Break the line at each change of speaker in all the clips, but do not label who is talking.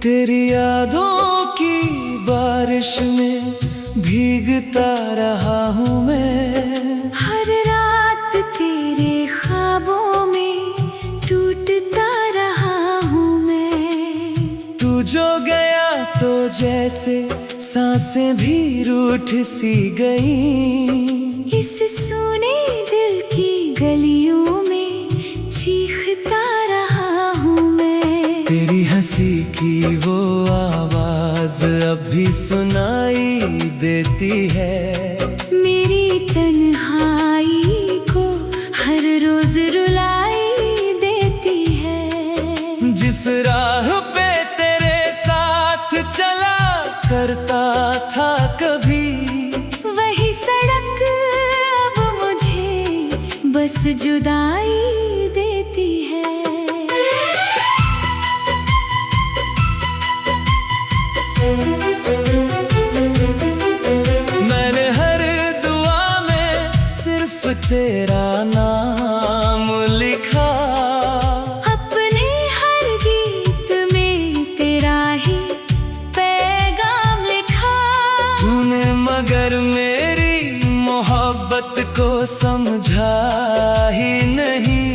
तेरी यादों की बारिश में भीगता रहा हूँ मैं।
हर रात तेरे ख्वाबों में टूटता रहा हूँ मैं।
तू जो गया तो जैसे सांसें भी रूठ सी गईं।
इस सूने दिल की गलियों में चीखता रहा हूँ मैं।
तेरी हंसी की वो आवाज अब भी सुनाई देती है।
मेरी तन्हाई को हर रोज रुलाई देती है।
जिस राह पे तेरे साथ चला करता था कभी,
वही सड़क अब मुझे बस जुदाई देती है।
मैंने हर दुआ में सिर्फ तेरा नाम लिखा।
अपने हर गीत में तेरा ही पैगाम लिखा।
तूने मगर मेरी मोहब्बत को समझा ही नहीं।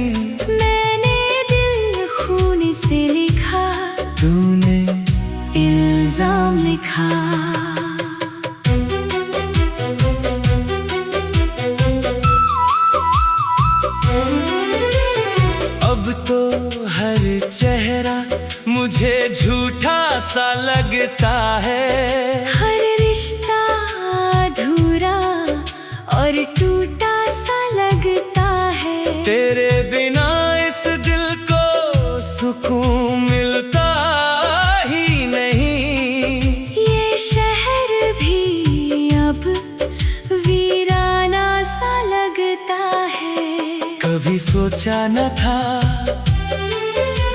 मैंने दिल खून से लिखा,
तूने
इल्जाम लिखा।
अब तो हर चेहरा मुझे झूठा सा लगता है।
हर रिश्ता अधूरा और टूटा सा लगता है।
तेरे बिना इस दिल को सुकून मिलता ही नहीं।
ये शहर भी अब वीराना सा लगता है।
कभी सोचा न था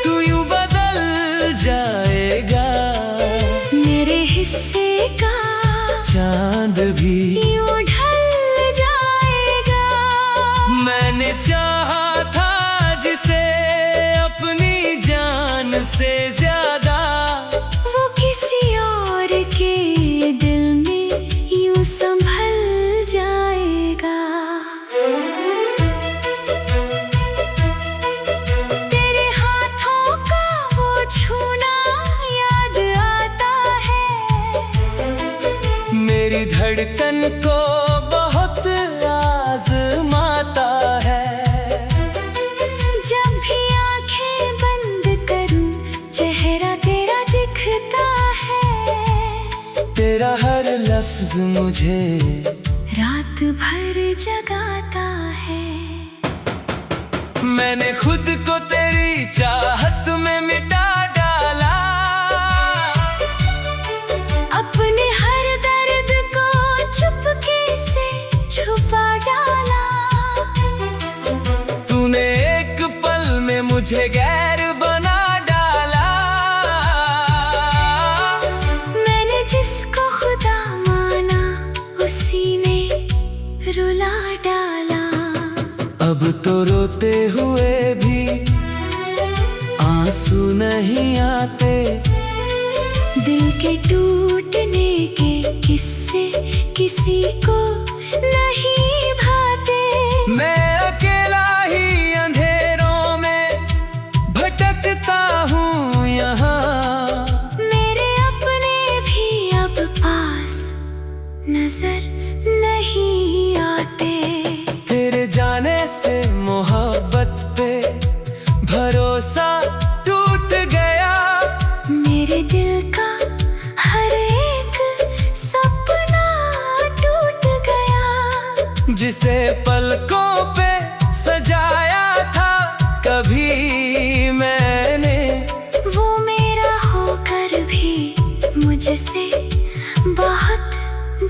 तू यूं बदल जाएगा।
मेरे हिस्से का
चांद भी
यूं ढल जाएगा।
मैंने चाहा था जिसे अपनी जान से ज्यादा,
वो किसी और के दिल में यूं संभल जाएगा। तेरे हाथों का वो छूना याद आता है।
मेरी धड़कन को बहुत आजमाता है।
जब भी आंखें बंद करूं चेहरा तेरा दिखता है।
तेरा हर लफ्ज मुझे
रात भर जगाता है।
मैंने खुद को तेरी चाहत में मिटा डाला।
अपने हर दर्द को चुपके से छुपा डाला।
तूने एक पल में मुझे गैर बना डाला।
मैंने जिसको खुदा माना उसी ने रुला डाला।
अब तो रोते हुए भी आंसू नहीं आते।
दिल के टूटने के किस्से किसी को नहीं भाते।
मैं अकेला ही अंधेरों में भटकता हूँ यहाँ।
मेरे अपने भी अब पास नजर नहीं आते।
तेरे जाने से मोहब्बत पे भरोसा टूट गया।
मेरे दिल का हर एक सपना टूट गया।
जिसे पलकों पे सजाया था कभी मैंने,
वो मेरा होकर भी मुझसे बहुत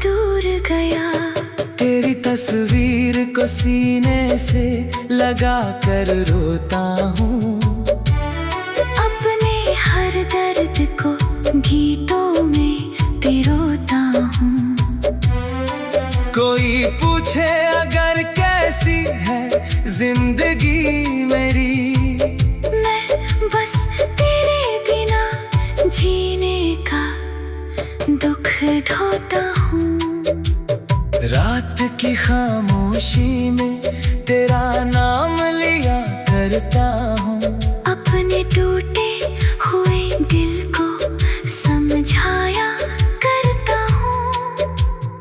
दूर गया।
तेरी तस्वीर को सीने से लगा कर रोता हूँ।
अपने हर दर्द को गीतों में पिरोता हूँ।
कोई पूछे अगर कैसी है जिंदगी मेरी,
मैं बस तेरे बिना जी
तेरा नाम लिया करता हूँ।
अपने टूटे हुए दिल को समझाया करता हूँ।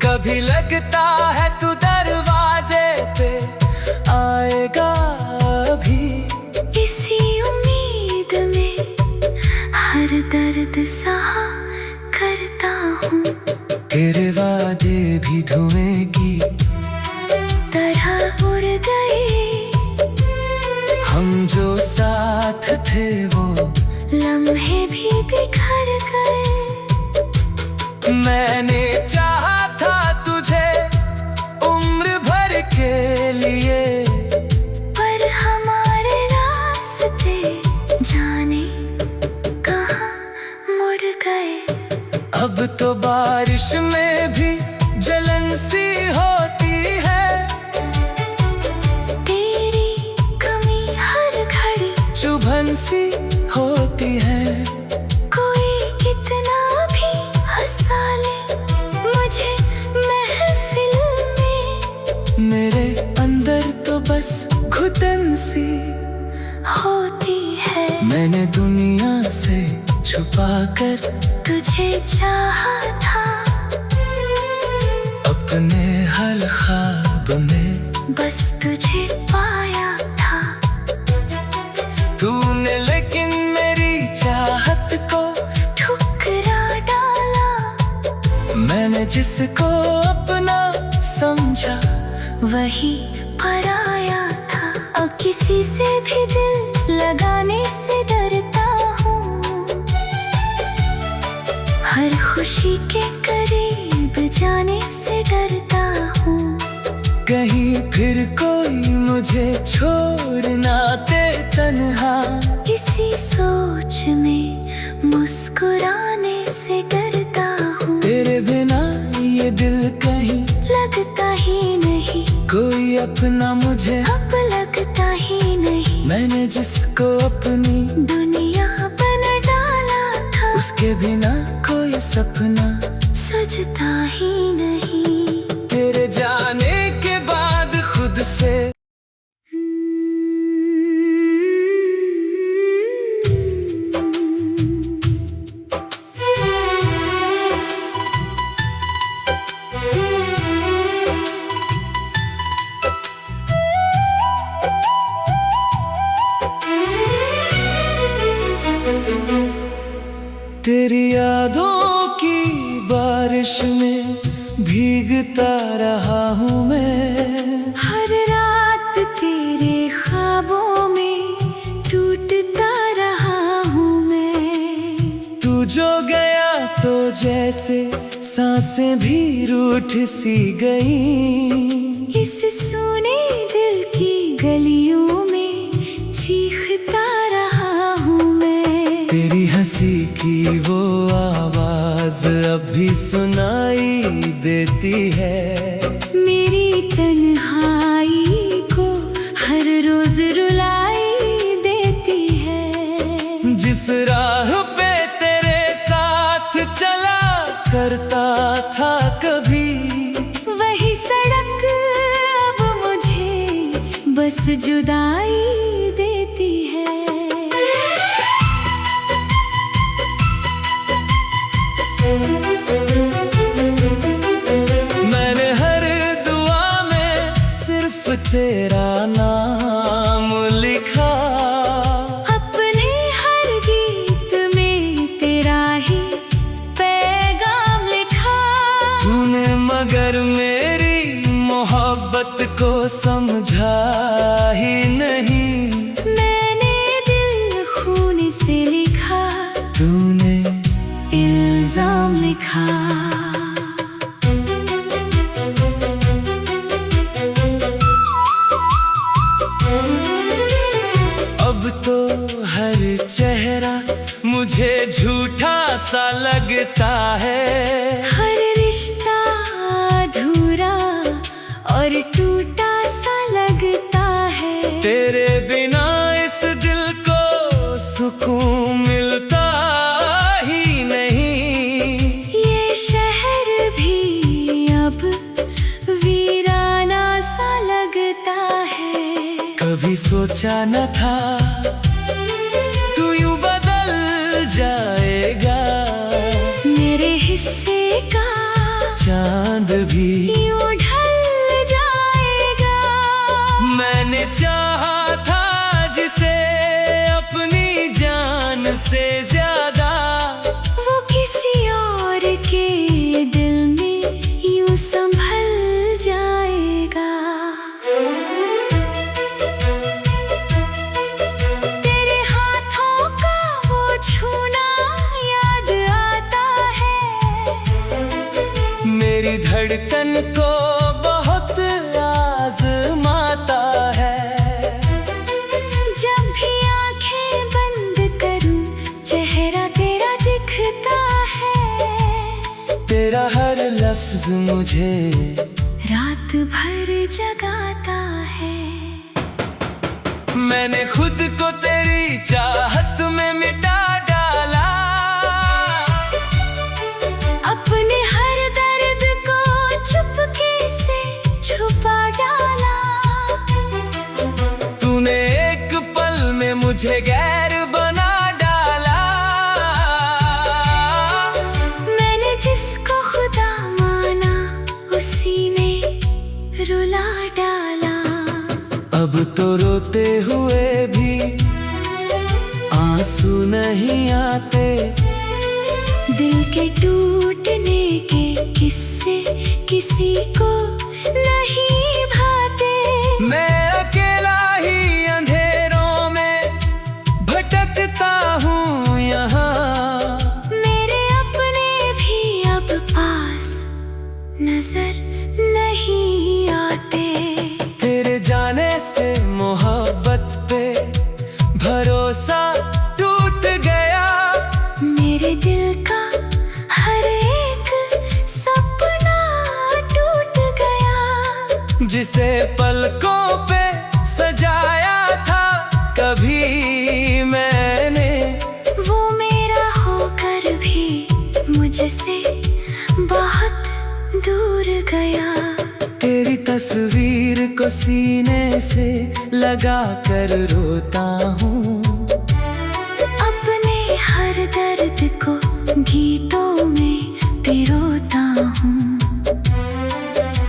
कभी लगता है तू दरवाजे पे आएगा अभी,
इसी उम्मीद में हर दर्द सहा करता हूँ।
तेरे वादे भी धुएं की
तरह उड़ गए,
हम जो साथ थे वो
लम्हे भी बिखर गए।
मैंने चाहा था तुझे उम्र भर के लिए,
पर हमारे रास्ते जाने कहाँ मुड़ गए।
अब तो बारिश में भी जलन सी होती है,
तेरी कमी हर घड़ी
चुभन सी होती है।
कोई कितना भी हंसा ले मुझे महफिल में,
मेरे अंदर तो बस घुटन सी
होती है।
मैंने दुनिया से छुपा कर
तुझे चाहा था,
अपने हर ख्वाब में
बस तुझे पाया था।
तूने लेकिन मेरी चाहत को
ठुकरा डाला,
मैंने जिसको अपना समझा
वही पराया था। अब किसी से भी दिल लगाने से डरता हूँ, हर खुशी के करीब जाने से डरता हूँ।
कहीं फिर कोई मुझे छोड़ ना दे तन्हा,
इसी सोच में मुस्कुराने से डरता हूँ।
तेरे बिना ये दिल कहीं
लगता ही नहीं,
कोई अपना मुझे
अब लगता ही नहीं।
मैंने जिसको अपनी
दुनिया बना डाला था,
उसके बिना कोई सपना
सजता ही नहीं।
तेरे जाने के बाद खुद से तेरी यादों की बारिश में भीगता रहा हूँ मैं।
हर रात तेरे ख्वाबों में टूटता रहा हूँ मैं।
तू जो गया तो जैसे सांसें भी रूठ सी गई,
इस सूने दिल की गलियों में चीखता रहा हूँ मैं।
तेरी हंसी की वो आवाज अब भी सुनाई देती है,
मेरी तन्हाई को हर रोज रुलाई देती है।
जिस राह पे तेरे साथ चला करता था कभी,
वही सड़क अब मुझे बस जुदाई देती है।
मैंने हर दुआ में सिर्फ तेरा नाम लिखा,
अपने हर गीत में तेरा ही पैगाम लिखा।
तूने मगर मेरी मोहब्बत को समझा ही नहीं,
मैंने दिल खून से लिखा,
तूने
इल्जाम लिखा।
अब तो हर चेहरा मुझे झूठा सा लगता है,
हर रिश्ता अधूरा और टूटा सा लगता है।
तेरे बिना इस दिल को सुकून मिलता ही नहीं।
ये शहर भी अब वीराना सा लगता है।
कभी सोचा न था तू यूं बदल जाएगा।
मेरे हिस्से का
चांद भी
यूं ढल जाएगा।
मैंने चाहा था जिसे अपनी जान से ज्यादा,
वो किसी और के दिल में यूं संभल जाएगा। तेरे हाथों का वो छूना याद आता है।
मेरी धड़कन को बहुत आजमाता है।
जब भी आंखें बंद करूं चेहरा तेरा दिखता है।
तेरा हर लफ्ज मुझे
रात भर जगाता है।
मैंने खुद को तेरी चाहत में मिटा डाला।
अपने हर दर्द को चुपके से छुपा डाला।
तूने एक पल में मुझे गैर बना डाला।
मैंने जिसको खुदा माना उसी ने रुला डाला।
अब तो रोते हुए भी आंसू नहीं आते।
दिल के टूटने के किस्से किसी को नहीं भाते।
मैं अकेला ही अंधेरों में भटकता हूँ यहाँ।
मेरे अपने भी अब पास नजर नहीं आते।
तेरे जाने से मोहब्बत पे भरोसा टूट गया।
मेरे दिल का हर एक सपना टूट गया।
जिसे पलकों पे सजाया था कभी मैंने,
वो मेरा होकर भी मुझसे बहुत दूर गया।
तेरी तस्वीर को सीने से लगा कर रोता हूँ।
अपने हर दर्द को गीतों में पिरोता हूँ।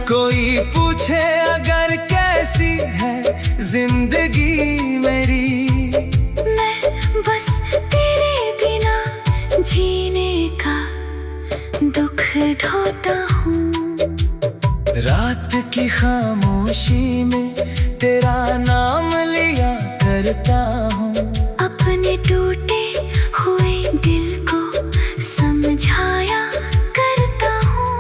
कोई पूछे अगर कैसी है जिंदगी मेरी,
मैं बस तेरे बिना जीने का दुख ढोता हूँ।
रात की खामोशी में तेरा नाम लिया करता हूँ।
अपने टूटे हुए दिल को समझाया करता हूँ।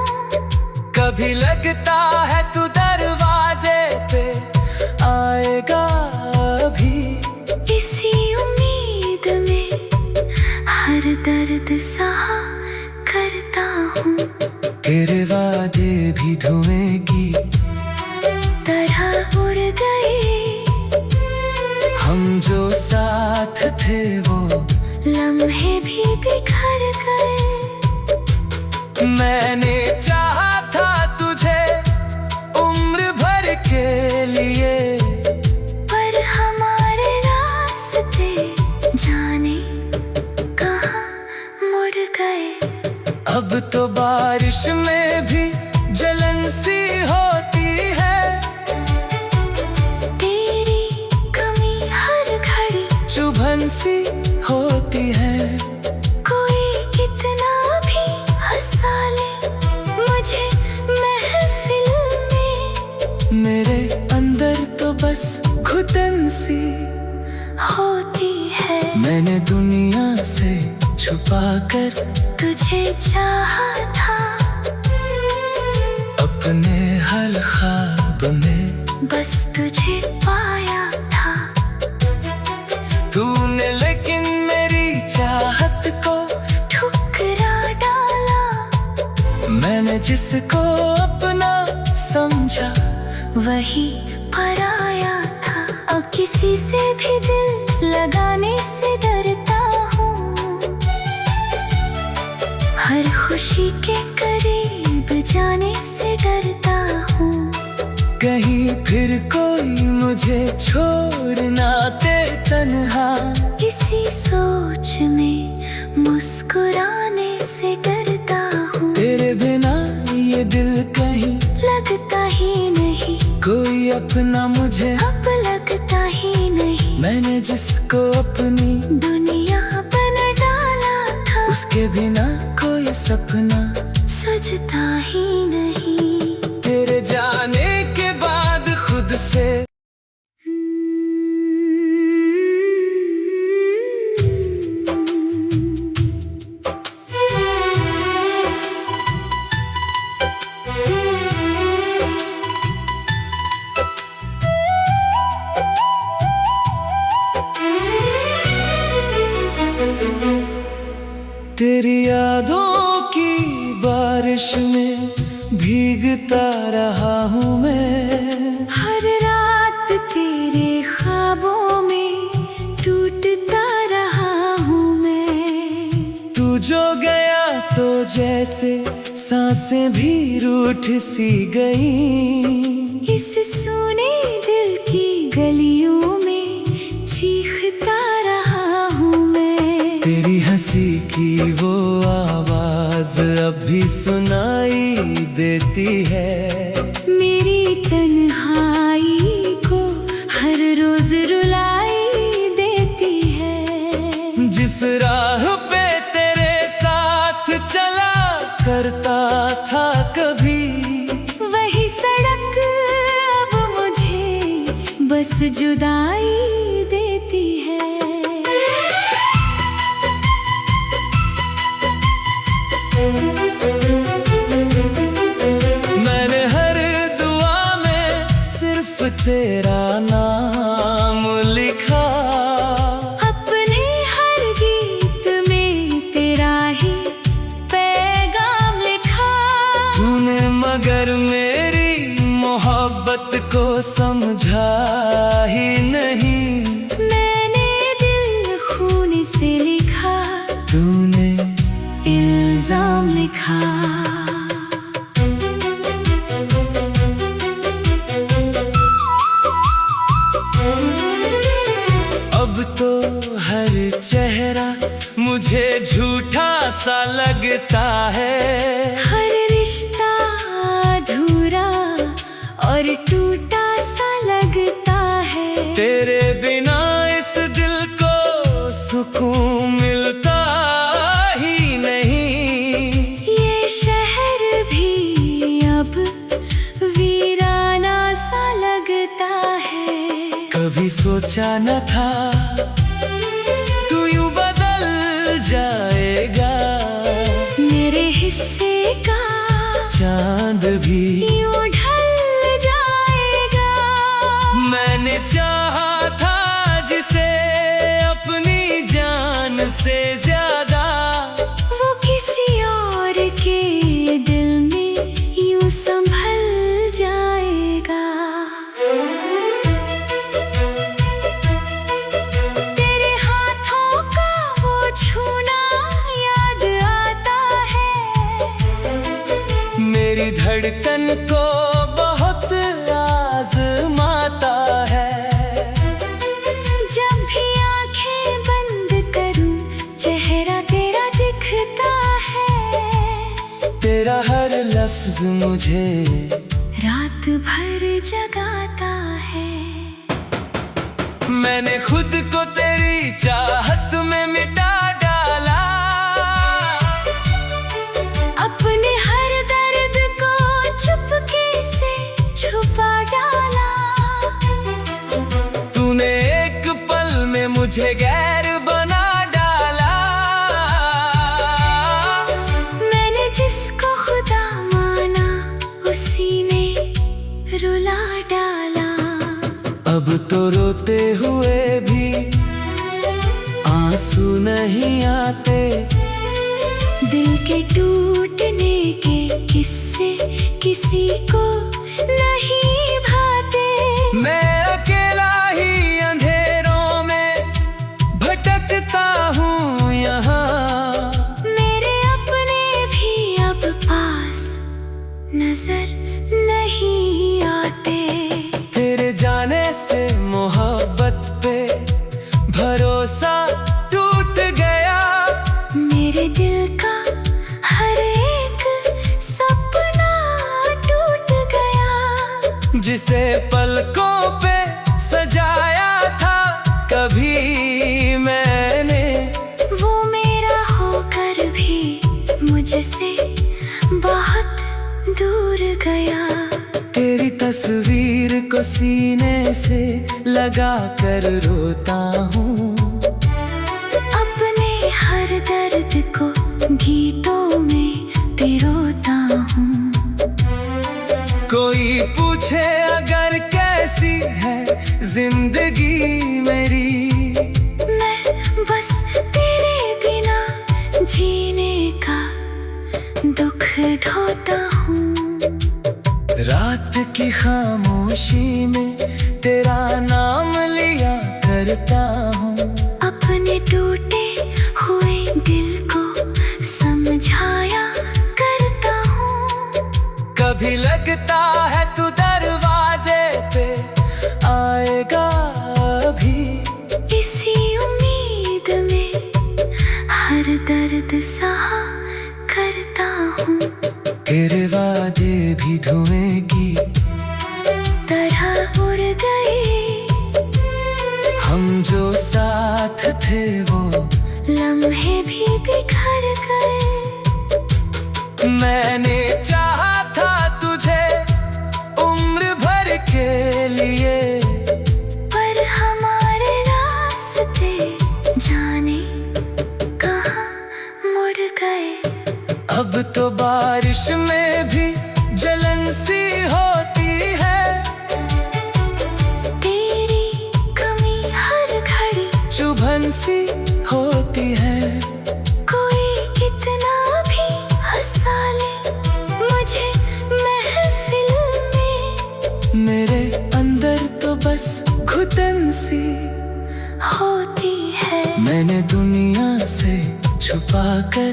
कभी लगता है तू दरवाजे पे आएगा अभी।
इसी उम्मीद में हर दर्द सहा करता हूँ।
तेरे वादे भी धुएं की
तरह उड़ गए।
हम जो साथ थे वो
लम्हे भी बिखर गए।
मैंने चाहा था तुझे उम्र भर के लिए,
पर हमारे रास्ते जाने कहाँ मुड़ गए।
अब तो बारिश में भी जलन सी होती है।
तेरी कमी हर घड़ी
चुभन सी होती है।
कोई कितना भी हंसा ले मुझे महफिल में।
मेरे अंदर तो बस घुटन सी
होती है।
मैंने दुनिया से छुपा कर
तुझे चाहा था।
अपने हर ख्वाब में
बस तुझे पाया था।
तूने लेकिन मेरी चाहत को
ठुकरा डाला।
मैंने जिसको अपना समझा
वही पराया था। अब किसी से भी दिल लगाने से डरता हूँ। हर खुशी के करीब जाने से डरता हूँ।
कहीं फिर कोई मुझे छोड़ना ते तन्हा।
इसी सोच में मुस्कुराने से डरता हूँ।
तेरे बिना ये दिल कहीं
लगता ही नहीं,
कोई अपना मुझे
अब लगता ही नहीं।
मैंने जिसको अपनी
दुनिया बना डाला था,
उसके बिना कोई सपना
सजता ही नहीं।
तेरे जाने के बाद खुद से तेरी यादों की बारिश में भीगता रहा हूँ मैं।
हर रात तेरे ख्वाबों में टूटता रहा हूँ मैं।
तू जो गया तो जैसे सांसें भी रूठ सी गई।
इस सूने दिल की गलियों में चीखता रहा हूँ मैं।
तेरी हंसी की वो आवाज अब भी सुनाई देती है।
मेरी तन्हाई को हर रोज रुलाई देती है।
जिस राह पे तेरे साथ चला करता था कभी,
वही सड़क अब मुझे बस जुदाई देती है।
मैंने हर दुआ में सिर्फ तेरा नाम लिखा।
अपने हर गीत में तेरा ही पैगाम लिखा।
तूने मगर मेरी मोहब्बत को समझा ही नहीं।
मैंने दिल खून से लिखा,
तूने
इल्जाम लिखा।
अब तो हर चेहरा मुझे झूठा सा लगता है।
हर रिश्ता अधूरा और टूटा सा लगता है।
तेरे बिना इस दिल को सुकून मिलता ही नहीं।
ये शहर भी अब वीराना सा लगता है।
कभी सोचा न था तू यूं बदल जाएगा।
मेरे हिस्से का
चांद भी
यूं ढल जाएगा।
मैंने चाहा था जिसे अपनी जान से ज्यादा,
वो किसी और के दिल में यूं संभल जाएगा। तेरे हाथों का वो छूना याद आता है।
मेरी धड़कन को बहुत आजमाता है।
जब भी आंखें बंद करूं चेहरा तेरा दिखता है।
तेरा हर लफ्ज मुझे
रात भर जगाता है।
मैंने खुद को तेरी चाहत में मिटा डाला।
अपने हर दर्द को चुपके से छुपा डाला।
तूने एक पल में मुझे गैर बना डाला।
मैंने जिसको खुदा माना उसी ने रुला डाला।
अब तो रोते हुए भी आंसू नहीं आते।
दिल के टूटने के किस्से किसी को नहीं भाते।
मैं अकेला ही अंधेरों में भटकता हूँ यहाँ।
मेरे अपने भी अब पास नजर नहीं आते।
तेरे जाने से सीने से लगा कर रोता हूँ।
अपने हर दर्द को गीतों में पिरोता हूँ।
कोई पूछे अगर कैसी है जिंदगी मेरी,
मैं बस तेरे बिना जीने का दुख ढोता हूँ।
रात की खामोशी में तेरा नाम लिया करता हूँ।
अपने टूटे हुए दिल को समझाया करता हूँ।
कभी लगता है तू दरवाजे पे आएगा अभी,
इसी उम्मीद में हर दर्द सहा करता हूँ।
तेरे वादे भी धुएं की
तरह उड़ गए,
हम जो साथ थे वो
लम्हे भी बिखर गए।
मैंने चाहा था तुझे उम्र भर के लिए,
पर हमारे रास्ते जाने कहाँ मुड़ गए।
अब तो बारिश में भी जलन सी होती है,
तेरी कमी हर घड़ी
चुभन सी होती है।
कोई कितना भी हंसा ले मुझे महफिल में,
मेरे अंदर तो बस घुटन सी
होती है।
मैंने दुनिया से छुपा कर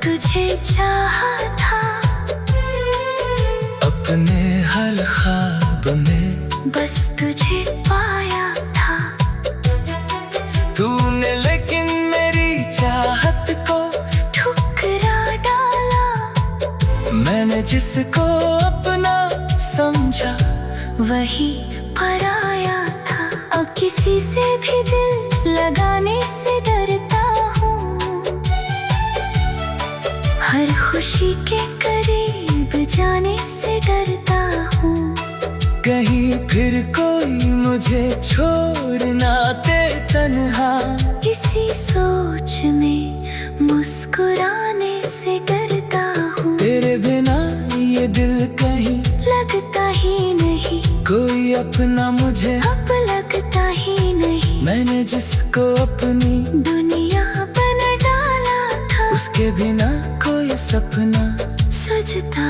तुझे चाहा था,
अपने हर ख्वाब में
बस तुझे पाया था।
तूने लेकिन मेरी चाहत को
ठुकरा डाला।
मैंने जिसको अपना समझा
वही पराया था। अब किसी से भी दिल लगाने से डरता हूँ। हर खुशी के करीब जाने से डरता हूँ।
कहीं फिर कोई मुझे छोड़ ना दे तन्हा,
इसी सोच में मुस्कुराने से डरता हूँ।
तेरे बिना ये दिल कहीं
लगता ही नहीं,
कोई अपना मुझे
अब लगता ही नहीं।
मैंने जिसको अपनी
दुनिया बना डाला था,
उसके बिना कोई सपना
सजता